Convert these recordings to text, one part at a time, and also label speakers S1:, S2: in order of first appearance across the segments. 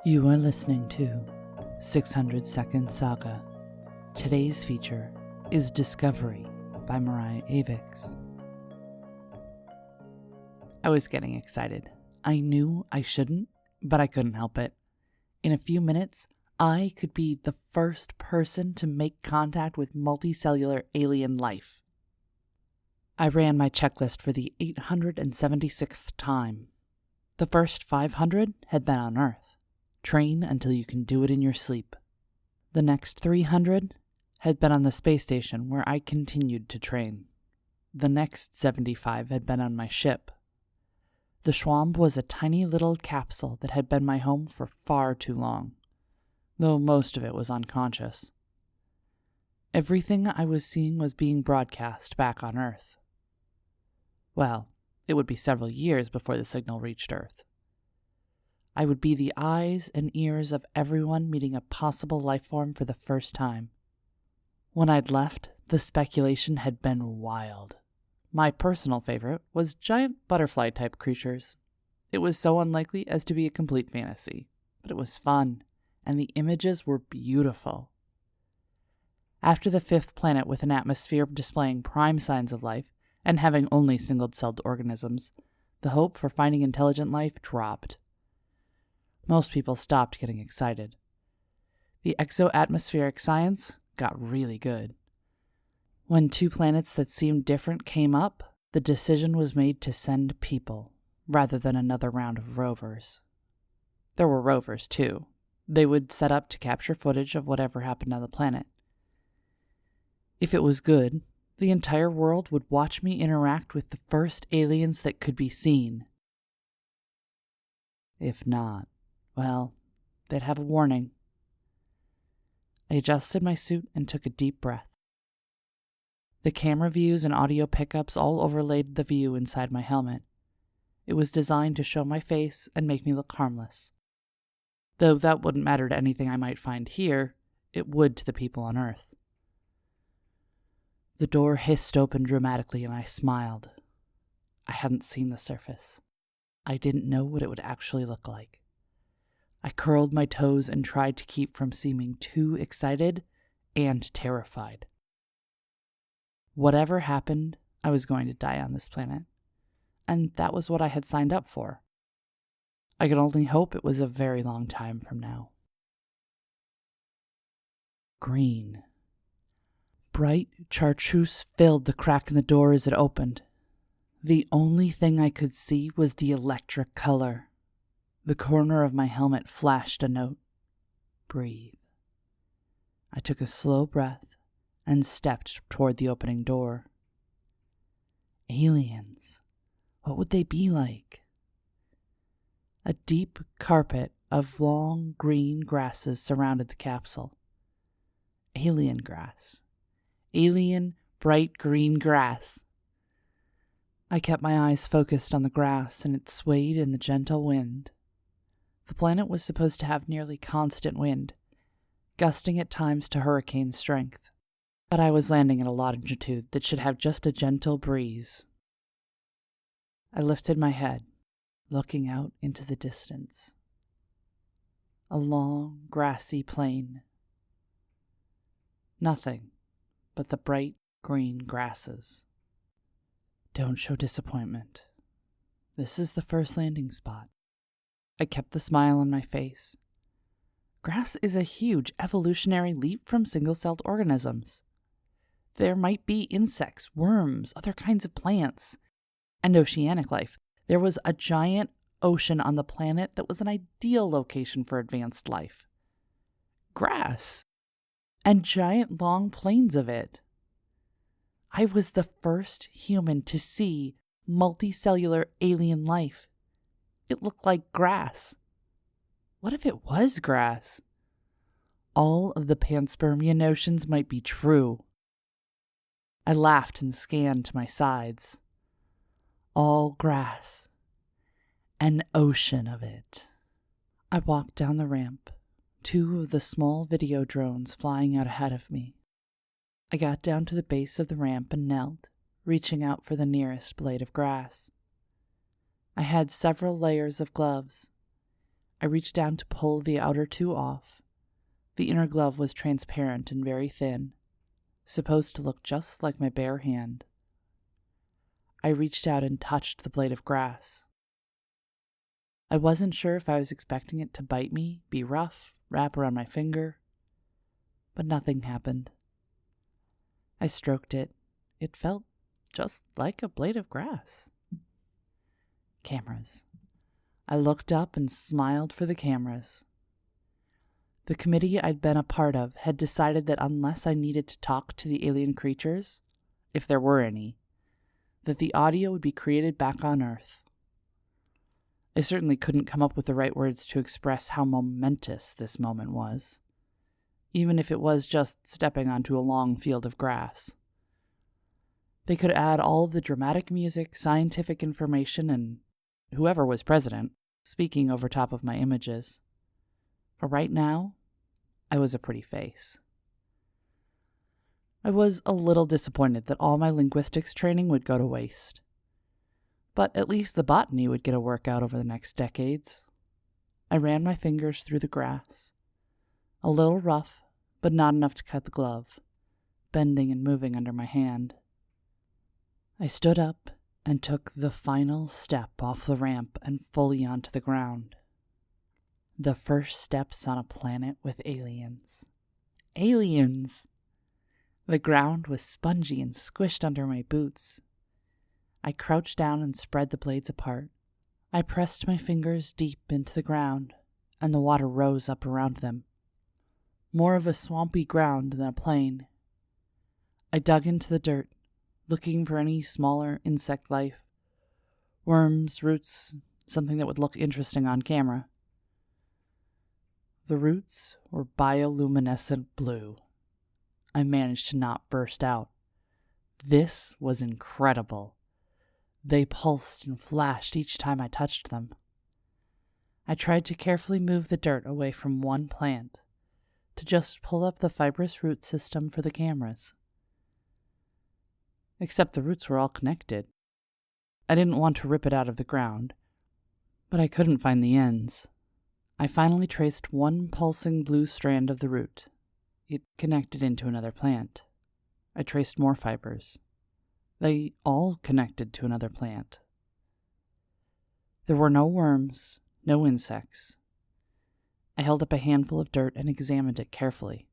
S1: You are listening to 600 Saga. Today's feature is Discovery by Mariah Avix. I was getting excited. I knew I shouldn't, but I couldn't help it. In a few minutes, I could be the first person to make contact with multicellular alien life. I ran my checklist for the 876th time. The first 500 had been on Earth. Train until you can do it in your sleep. The next 300 had been on the space station where I continued to train. The next 75 had been on my ship. The Schwamb was a tiny little capsule that had been my home for far too long, though most of it was unconscious. Everything I was seeing was being broadcast back on Earth. Well, it would be several years before the signal reached Earth. I would be the eyes and ears of everyone meeting a possible life form for the first time. When I'd left, the speculation had been wild. My personal favorite was giant butterfly-type creatures. It was so unlikely as to be a complete fantasy, but it was fun, and the images were beautiful. After the fifth planet with an atmosphere displaying prime signs of life, and having only single-celled organisms, the hope for finding intelligent life dropped. Most people stopped getting excited. The exo-atmospheric science got really good. When two planets that seemed different came up, the decision was made to send people, rather than another round of rovers. There were rovers, too. They would set up to capture footage of whatever happened on the planet. If it was good, the entire world would watch me interact with the first aliens that could be seen. If not, well, they'd have a warning. I adjusted my suit and took a deep breath. The camera views and audio pickups all overlaid the view inside my helmet. It was designed to show my face and make me look harmless. Though that wouldn't matter to anything I might find here, it would to the people on Earth. The door hissed open dramatically and I smiled. I hadn't seen the surface. I didn't know what it would actually look like. I curled my toes and tried to keep from seeming too excited and terrified. Whatever happened, I was going to die on this planet, and that was what I had signed up for. I could only hope it was a very long time from now. Green. Bright chartreuse filled the crack in the door as it opened. The only thing I could see was the electric color. The corner of my helmet flashed a note. Breathe. I took a slow breath and stepped toward the opening door. Aliens. What would they be like? A deep carpet of long green grasses surrounded the capsule. Alien grass. Alien, bright green grass. I kept my eyes focused on the grass, and it swayed in the gentle wind. The planet was supposed to have nearly constant wind, gusting at times to hurricane strength, but I was landing at a longitude that should have just a gentle breeze. I lifted my head, looking out into the distance. A long, grassy plain. Nothing but the bright green grasses. Don't show disappointment. This is the first landing spot. I kept the smile on my face. Grass is a huge evolutionary leap from single-celled organisms. There might be insects, worms, other kinds of plants, and oceanic life. There was a giant ocean on the planet that was an ideal location for advanced life. Grass. And giant long plains of it. I was the first human to see multicellular alien life. It looked like grass. What if it was grass? All of the panspermia notions might be true. I laughed and scanned to my sides. All grass. An ocean of it. I walked down the ramp, two of the small video drones flying out ahead of me. I got down to the base of the ramp and knelt, reaching out for the nearest blade of grass. I had several layers of gloves. I reached down to pull the outer two off. The inner glove was transparent and very thin, supposed to look just like my bare hand. I reached out and touched the blade of grass. I wasn't sure if I was expecting it to bite me, be rough, wrap around my finger, but nothing happened. I stroked it. It felt just like a blade of grass. Cameras. I looked up and smiled for the cameras. The committee I'd been a part of had decided that unless I needed to talk to the alien creatures, if there were any, that the audio would be created back on Earth. I certainly couldn't come up with the right words to express how momentous this moment was, even if it was just stepping onto a long field of grass. They could add all of the dramatic music, scientific information, and whoever was president speaking over top of my images. But right now, I was a pretty face. I was a little disappointed that all my linguistics training would go to waste. But at least the botany would get a workout over the next decades. I ran my fingers through the grass. A little rough, but not enough to cut the glove, bending and moving under my hand. I stood up and took the final step off the ramp and fully onto the ground. The first steps on a planet with aliens. Aliens! The ground was spongy and squished under my boots. I crouched down and spread the blades apart. I pressed my fingers deep into the ground, and the water rose up around them. More of a swampy ground than a plain. I dug into the dirt, looking for any smaller insect life. Worms, roots, something that would look interesting on camera. The roots were bioluminescent blue. I managed to not burst out. This was incredible. They pulsed and flashed each time I touched them. I tried to carefully move the dirt away from one plant, to just pull up the fibrous root system for the cameras. Except the roots were all connected. I didn't want to rip it out of the ground, but I couldn't find the ends. I finally traced one pulsing blue strand of the root. It connected into another plant. I traced more fibers. They all connected to another plant. There were no worms, no insects. I held up a handful of dirt and examined it carefully.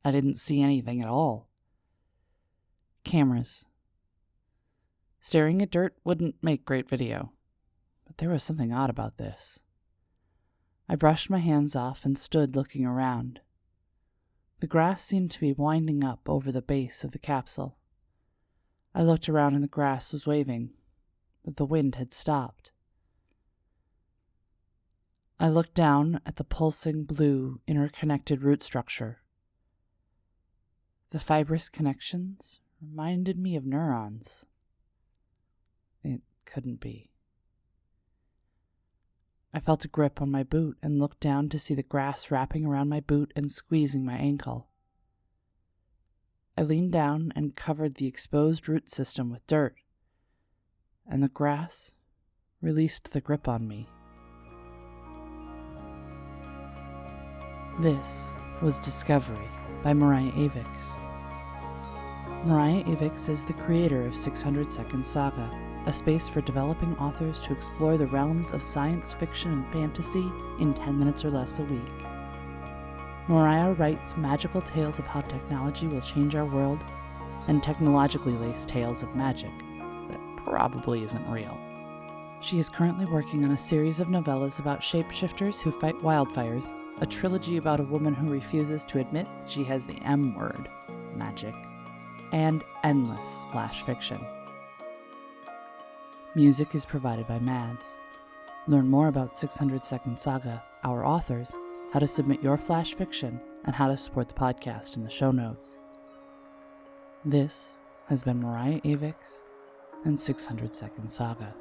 S1: I didn't see anything at all. Cameras. Staring at dirt wouldn't make great video, but there was something odd about this. I brushed my hands off and stood looking around. The grass seemed to be winding up over the base of the capsule. I looked around and the grass was waving, but the wind had stopped. I looked down at the pulsing blue, interconnected root structure. The fibrous connections reminded me of neurons. It couldn't be. I felt a grip on my boot and looked down to see the grass wrapping around my boot and squeezing my ankle. I leaned down and covered the exposed root system with dirt, and the grass released the grip on me. This was Discovery by Mariah Avix. Mariah Avix is the creator of Second Saga, a space for developing authors to explore the realms of science fiction and fantasy in 10 minutes or less a week. Mariah writes magical tales of how technology will change our world, and technologically laced tales of magic that probably isn't real. She is currently working on a series of novellas about shapeshifters who fight wildfires, a trilogy about a woman who refuses to admit she has the M word, magic, and endless flash fiction. Music is provided by Mads. Learn more about 600 Saga, our authors, how to submit your flash fiction, and how to support the podcast in the show notes. This has been Mariah Avix and 600 Saga.